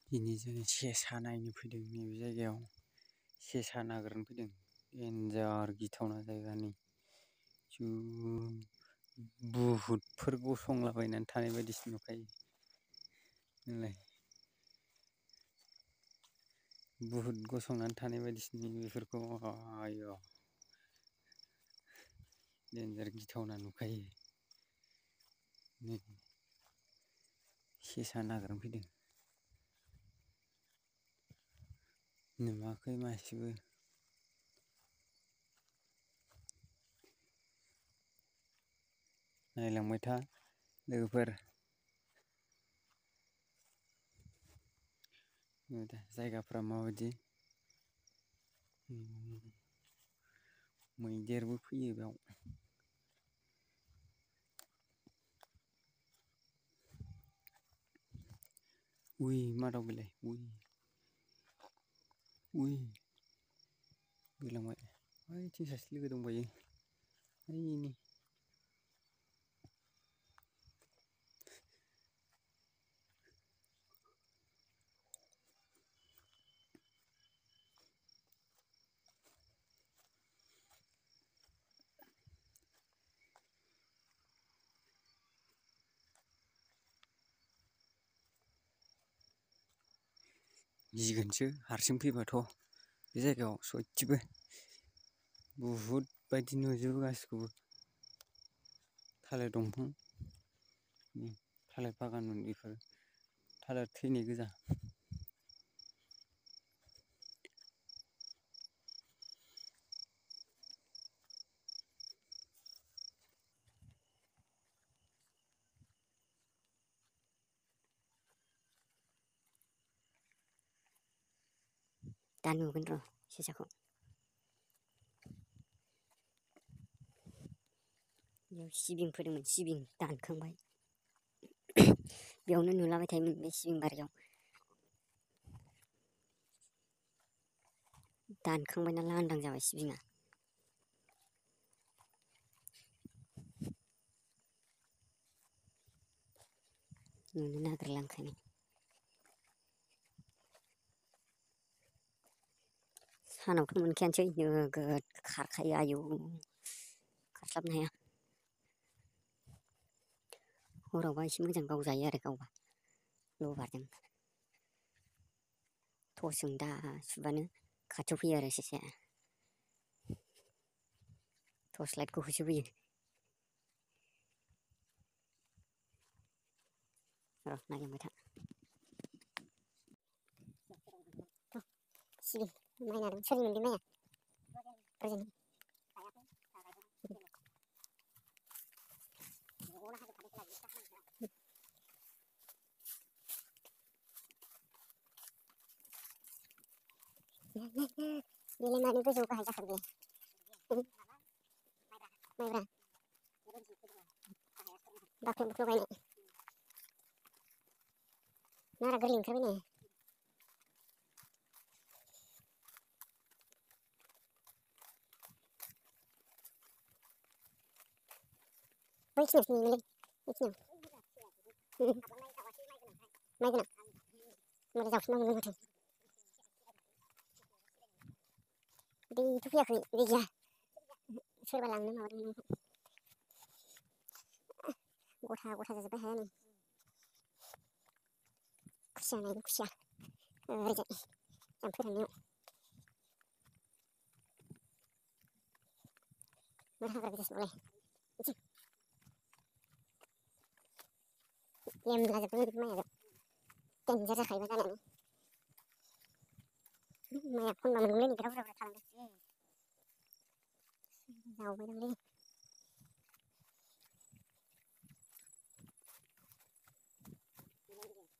दिनै जों सेसा नायनो फैदों नैबे जायगायाव। सेसा नागिरनो फैदों। देन्जार गिथावना जायगानि बुहुतफोर गसंलाबायनानै थानाय बायदिसो नुखायो। नोंलाय बुहुत गसंनानै थानाय बायदिसो नुयो बेफोरखौ। आय' देन्जार गिथावना नुखायो। सेसा नागिरनो फैदों। नुवाखै मासेबो। नायलांबाय था लोगोफोर। जायगाफ्रा माबायदि। मैदेरबो फैयो बेयाव। उइ मा दाउ बेलाय बिरलांबाय ओइथिं सासे लोगो दंबायो ओइनि। गिगोनसो हारसिं फैबाथ' बे जायगायाव सयथिबो बुहुद बायदि नुजोबो गासिखौबो। थालिर दंफां थालिर बागानमोन बेफोर थालिर थैनाय गोजा। दा नुगोन र' सेसाखौ। बेयाव सिबिं फोदोंमोन सिबिं दानखांबाय। बेयावनो नुलाबाय थायोमोन बे सिबिं बारियाव। दानखांबायना लांदां जाबाय सिबिङा। नुनो नागिरला ओंखायनो। सानावथ' मोनखायानोसै नोगोद खारखायो आयौ खारस्लाबनो हाया। हरावबा एसे मोजां गावजायो आरो गावबा लबारजों। टर्सजों दा सुबानो खाथियाव फैयो आरो सेसाया। टर्स लाइटखौ होसोबोयो। र' नायलांबाय था। सिबिं माइ नादों सोरनि मोन बे माइया रज'नि। बेलाय मानो गोजौ गाहाय जाखो बेलाय। माइब्रा बाख्रियाव बुख्रियाव गायनाय नारा गोरलै ओंखारबाय नो। बैखिनियावसो नुयोमोनलै बैखिनियाव माइ गोनां होनबालाय जावफिननांगौनो माथो। दैथ' फैयाखै दै गैया सोरबा लांनो माबादों नोंखौ। गथा गथा जाजोब्बाय हायानो। खुसिया नायनो खुसिया ओरैजाय जाम्फै राननायाव। मार हाग्रा गोजासो बावलाय लेमला जोबदों माइया देनजार जाखायोबा जानायानो। माइया खनबा मोनगुलायनाय बिराद बुरजा बुरजा थालांदों। जावबायदांलै।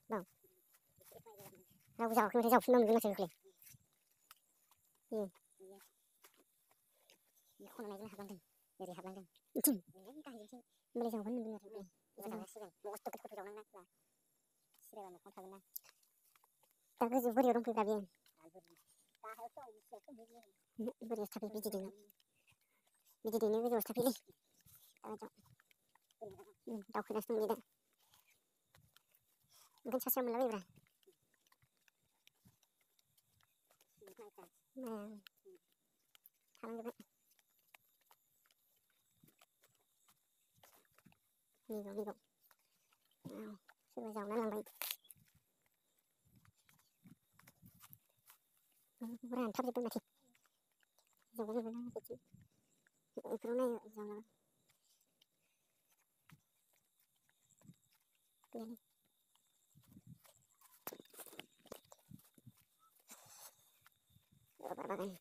औ रावबो जावाखै माथो जावफिनबा मोनगोन माथो बेखौलाय। बे खननायजों हाबलांदों ओरै हाबलांदों बिथिं गाहायजोंसो होमबालाय जावबानो मोनगोन माथो बे जावजासिगोन मस्थ' गोथौ गोथौ जावनांगोना होमबा सिराबा मोखाङाव थागोन ना। दा गोजौ बोरियाव दंफैयोब्रा बेयो बोरियावसो थाफैयो बिदै दैनो गोजौआवसो थाफैयोलै दाबायदियाव दावखोगासिनो दं बियो दा ओंखायनो सा सायाव मोनला बायोब्रा। थालांजोबबाय नैबाव सोरबा जावना लांबाय रानथाबजोबबाय माथो जावना लांबाय बिथिं बेफोराव नायो जावना गैयालै रबार बागान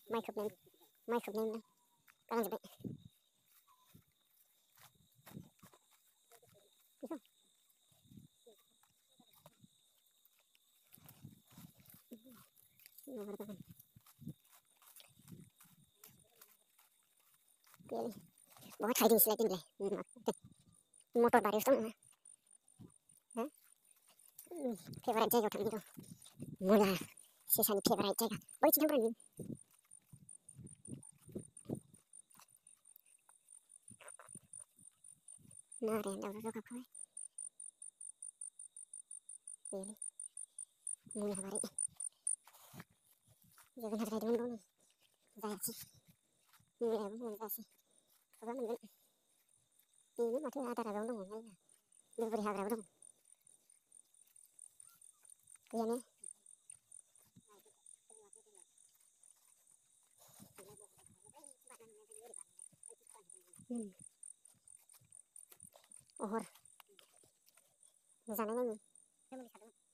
माइ खोबनाय मोनदां गालांजोबबाय बेखौ रबार बागान गैयालै बहा थाहैदों नोंसोरलाय दिनैलाय मटर बारियावसो दं नामा फेभारेट जायगायाव थांनि र' मुला सेसानि फेभारेट जायगा बैथिं थांब्रा नोङो नारें दावराव गाबखाबाय गैयालै मुला बारि जोगोनार गायदोंमोन बावनो जायासै मुलायाबो मोनजायासै माबा मोनगोन बेनो माथो आदारा बेयावनो दङ मेल्ला दुब्रि हाग्राबो दं गैया ने अहर जानाय नायनि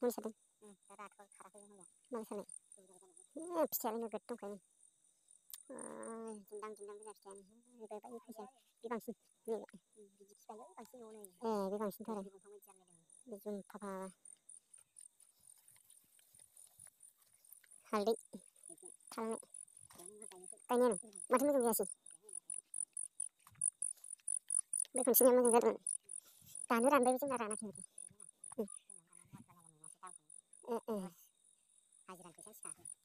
मुलि सारदों माला सारनाय फिथाइयालाय नोगोद दंखायो दिन्दां गोजा फिथाइयानो बे बांसिन नैबे बे बांसिनथ' आरो बे जुमफाफा हालदै थालांनाय गायनायानो माथो मोजां जायासै बे खनसेनिया मोजां जादोंमोन दानो रानबायबो जोंना रानाखै माथो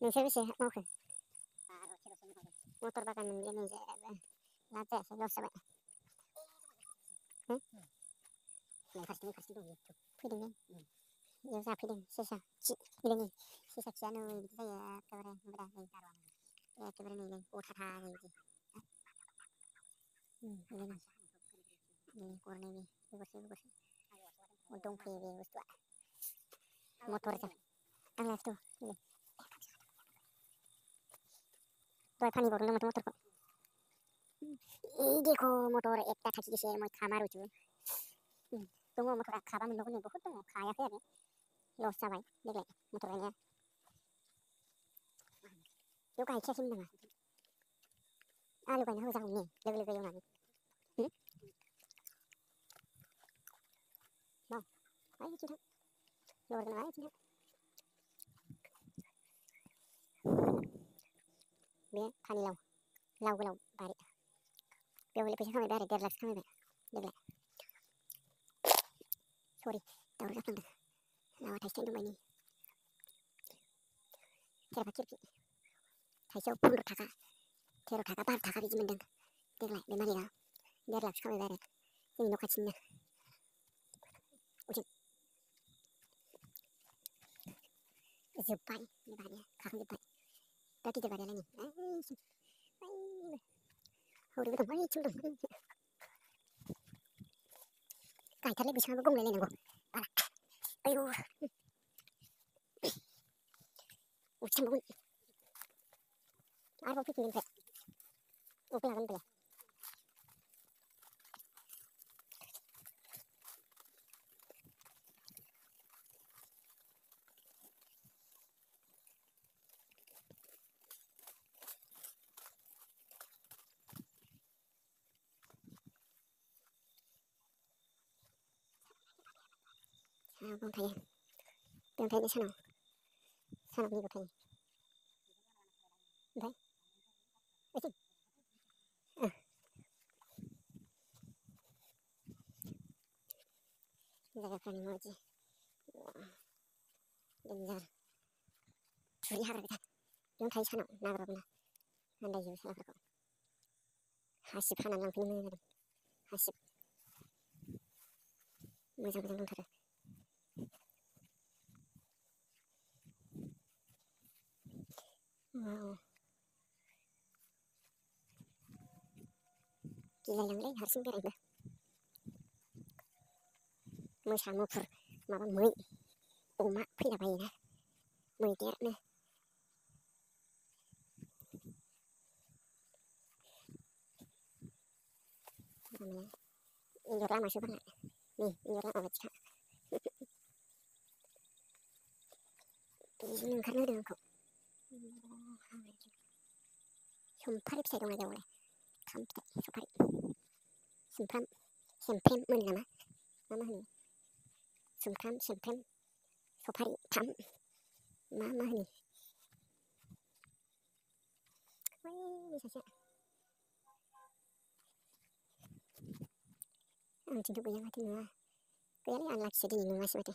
नोंसोर बेसे मावखो मटर बागान मोनगोन जेबो लाब जायासै लस जाबाय फैदोंलै बेयाव जाफैदों सेसा खि बिलाइनि सेसा खिया नै बिदि जायो एखेबारे नैलै गथाथा जायो बिदि गरनै बेगरसे दंफैयो बे बुस्थुआ मटरजों आं लायाखैथ' दहाय फानहैबावदोंनो माथो मटरखौ देखो मटर एकता थाखि से मैं खा मारुथु दङ मटरा खाबा मोनबावगोन बहुद दङ खायाखै आरो लस जाबाय देग्लाय मटर गायनाया बेयाव गायखायाखैमोन नामा आलु गायना होबा जागौमोन ने लोगो लोगो एवनानै माव ओइथिं थां लबार गोनाङा ओइथिं थां बे फानिलाव लाव गोलाव बारि बेयाव हले फैसा खामायबाय आरो 1.5 लाखसो खामायबाय देग्लाय सरि दावराव जाफ्लांदों लावा थाइसे थाइनै दंबाय नै खेरफा खेरफि थाइसेयाव 15 थाखा 13 थाखा 12 थाखा बिदि मोनदों देग्लाय बे मालिकआ 1.5 लाखसो खामायबाय आरो जोंनि न' खाथिनिनो जोब्बाय बे बारिया खाखांजोब्बाय दा गिदिर बारियालाय नै ओइसिम ओइबो हौरैबो दं ओइथिंबो दं गायथारलै बैसाङाबो गंलायलायनांगौ बारा आयौ अबेथिं थांबावगोन आरोबाव फैफिनगोन ओमफ्राय अबेखौ लागोन होनबालाय सानाव थायो बेयावनो थायो सानाव नैबाव थायो ओमफ्राय ओइथिं जायगाफ्रानो माबायदि देन्जार थुरि हाग्रा गोजा बेयावनो थायो सानाव नागिरबाबो मोना आन्दायजोबो सालाफोरखौ हासिब हानानै लांफैनो मोजां जादों हासिब मोजां दंथारो। वाव गिलायलाङोलै हारसिं बेरायनोबो। मोसा मुफुर माबा मै अमा फैलाबायोना मैदेरनो। एन्जर लामासो बांना नै एन्जर लामा बायदिखा। बेजोंनो ओंखारनो होदों आंखौ। सुमफ्राम फिथाइ दंना बेयावलाय खाम फिथाइ सफारि सुमफ्राम सेमफ्रेम होनो नामा मा होनो सुमफ्राम सेमफ्रेम सफारि फ्राम मा होनो बै सासेया आंथिंथ' गैया माथो नुवा गैयालै आनलाखिसो दिनै नुवासै माथो।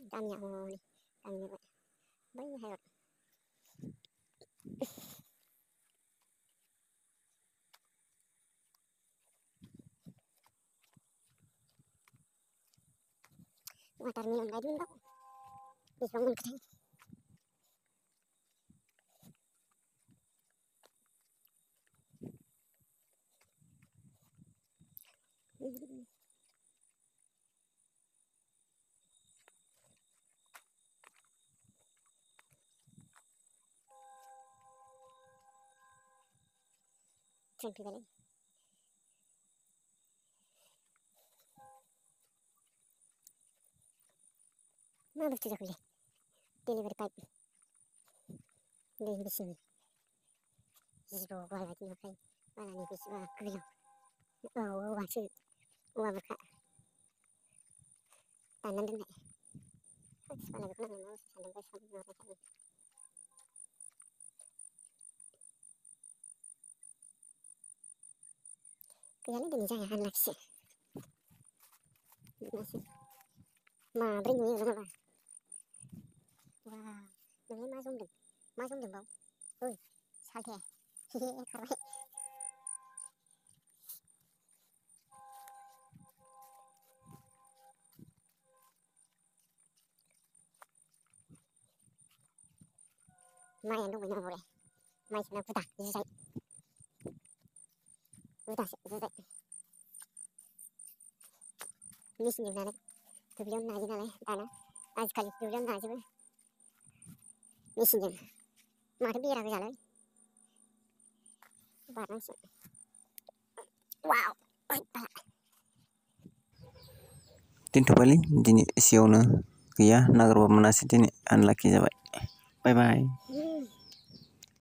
गामिया हनै गामिया बै हायाव वाटारमेलन गायदोंमोन बाव बेसेबां मोनखोथाय। ट्रेन फैबायलै। मा बुस्थु जाखो बेलाय डेलिभारि पाइप दै मेचिननि जिबौ गुवार बायदि नुखायो बालानि बेसेबा गोलाव औवासो औवा बुरखा दाननानै दोननाय होस बाला बेखौ नांगौ मा बुस्थु सानदों गोसोआवनो नुहरनायखाय। गैयालै दिनै जाया आनलाखिसो माब्रै नुयो नङाबा। वाव नोंलाय मा जमदों बाव ओइ सालथे खारबाय। माइआनो दंबाय नामा बावलाय माइसोना गुदा जुजाइ गुदासो जुजाइ मेचिनजों नानाय दुब्लियावनो नायो नालाय दाना आजिखालि दुब्लियावनो नाजोबो मेचिनजों माथो बेरा गोजालै बारनांसिगोन वाव ओइ बाला दोनथ'बायलै दिनै एसेयावनो गैया नागिरबाबो मोनासै दिनै आनलाखि जाबाय बाय बाय।